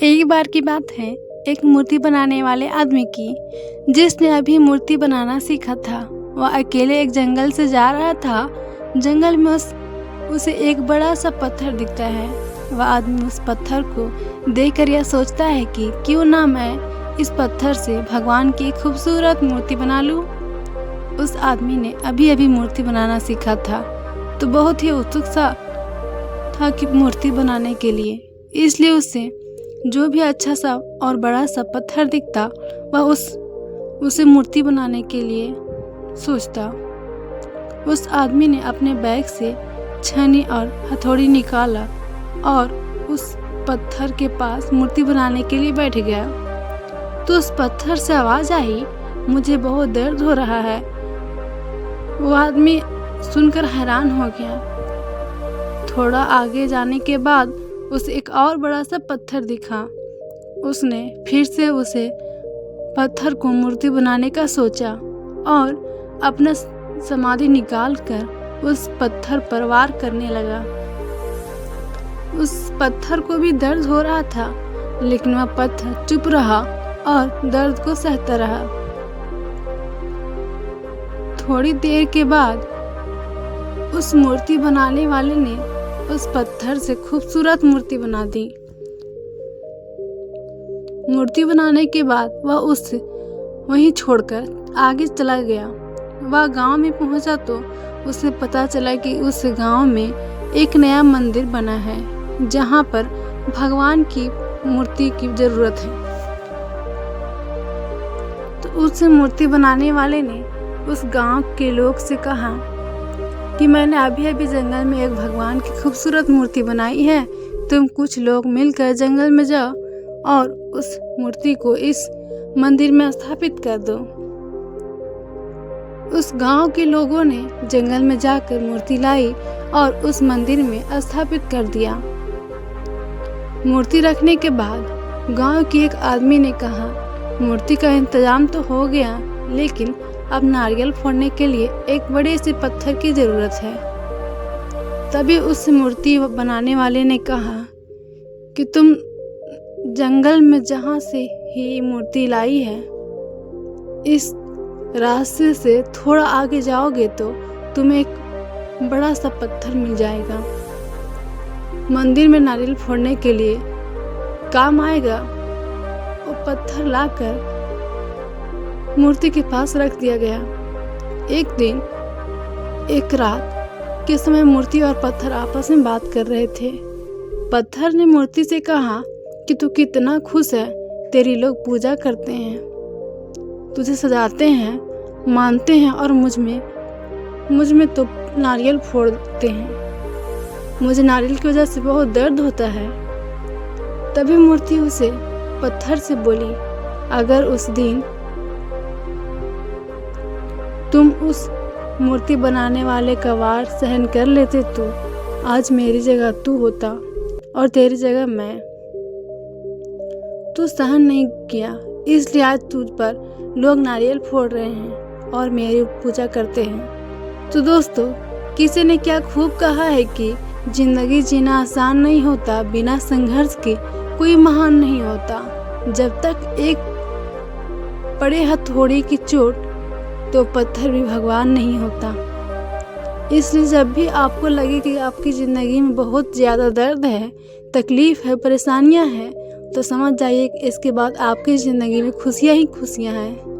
एक बार की बात है, एक मूर्ति बनाने वाले आदमी की, जिसने अभी मूर्ति बनाना सीखा था। वह अकेले एक जंगल से जा रहा था। जंगल में उसे एक बड़ा सा पत्थर दिखता है। वह आदमी उस पत्थर को देखकर यह सोचता है कि क्यों ना मैं इस पत्थर से भगवान की एक खूबसूरत मूर्ति बना लूं। उस आदमी ने अभी अभी मूर्ति बनाना सीखा था, तो बहुत ही उत्सुक सा था कि मूर्ति बनाने के लिए। इसलिए उसे जो भी अच्छा सा और बड़ा सा पत्थर दिखता, वह उसे मूर्ति बनाने के लिए सोचता। उस आदमी ने अपने बैग से छेनी और हथौड़ी निकाला और उस पत्थर के पास मूर्ति बनाने के लिए बैठ गया। तो उस पत्थर से आवाज आई, मुझे बहुत दर्द हो रहा है। वो आदमी सुनकर हैरान हो गया। थोड़ा आगे जाने के बाद उसे एक और बड़ा सा पत्थर दिखा। उसने फिर से उसे पत्थर को मूर्ति बनाने का सोचा और अपना समाधि निकालकर उस पत्थर पर वार करने लगा। उस पत्थर को भी दर्द हो रहा था, लेकिन वह पत्थर चुप रहा और दर्द को सहता रहा। थोड़ी देर के बाद उस मूर्ति बनाने वाले ने उस पत्थर से खूबसूरत मूर्ति बना दी। मूर्ति बनाने के बाद वह उसे वहीं छोड़कर आगे चला गया। वह गांव में पहुंचा तो उसे पता चला कि उस गांव में एक नया मंदिर बना है, जहां पर भगवान की मूर्ति की जरूरत है। तो उस मूर्ति बनाने वाले ने उस गांव के लोग से कहा कि मैंने अभी अभी जंगल में एक भगवान की खूबसूरत मूर्ति बनाई है। तुम कुछ लोग मिलकर जंगल में जाओ और उस मूर्ति को इस मंदिर में स्थापित कर दो। उस गांव के लोगों ने जंगल में जाकर मूर्ति लाई और उस मंदिर में स्थापित कर दिया। मूर्ति रखने के बाद गांव के एक आदमी ने कहा, मूर्ति का इंतजाम तो हो गया, लेकिन अब नारियल फोड़ने के लिए एक बड़े से पत्थर की जरूरत है। तभी उस मूर्ति बनाने वाले ने कहा कि तुम जंगल में जहां से ही मूर्ति लाई है, इस रास्ते से थोड़ा आगे जाओगे तो तुम्हें एक बड़ा सा पत्थर मिल जाएगा। मंदिर में नारियल फोड़ने के लिए काम आएगा। वो पत्थर लाकर मूर्ति के पास रख दिया गया। एक दिन एक रात के समय मूर्ति और पत्थर आपस में बात कर रहे थे। पत्थर ने मूर्ति से कहा कि तू कितना खुश है, तेरी लोग पूजा करते हैं, तुझे सजाते हैं, मानते हैं और मुझ में तो नारियल फोड़ते हैं। मुझे नारियल की वजह से बहुत दर्द होता है। तभी मूर्ति उसे पत्थर से बोली, अगर उस दिन तुम उस मूर्ति बनाने वाले का वार सहन कर लेते तो आज मेरी जगह तू होता और तेरी जगह मैं। तू सहन नहीं किया, इसलिए आज तुझ पर लोग नारियल फोड़ रहे हैं और मेरी पूजा करते हैं। तो दोस्तों, किसी ने क्या खूब कहा है कि जिंदगी जीना आसान नहीं होता, बिना संघर्ष के कोई महान नहीं होता। जब तक एक पड़े हथौड़ी की चोट, तो पत्थर भी भगवान नहीं होता। इसलिए जब भी आपको लगे कि आपकी ज़िंदगी में बहुत ज़्यादा दर्द है, तकलीफ़ है, परेशानियां हैं, तो समझ जाइए कि इसके बाद आपकी ज़िंदगी में खुशियां ही खुशियां हैं।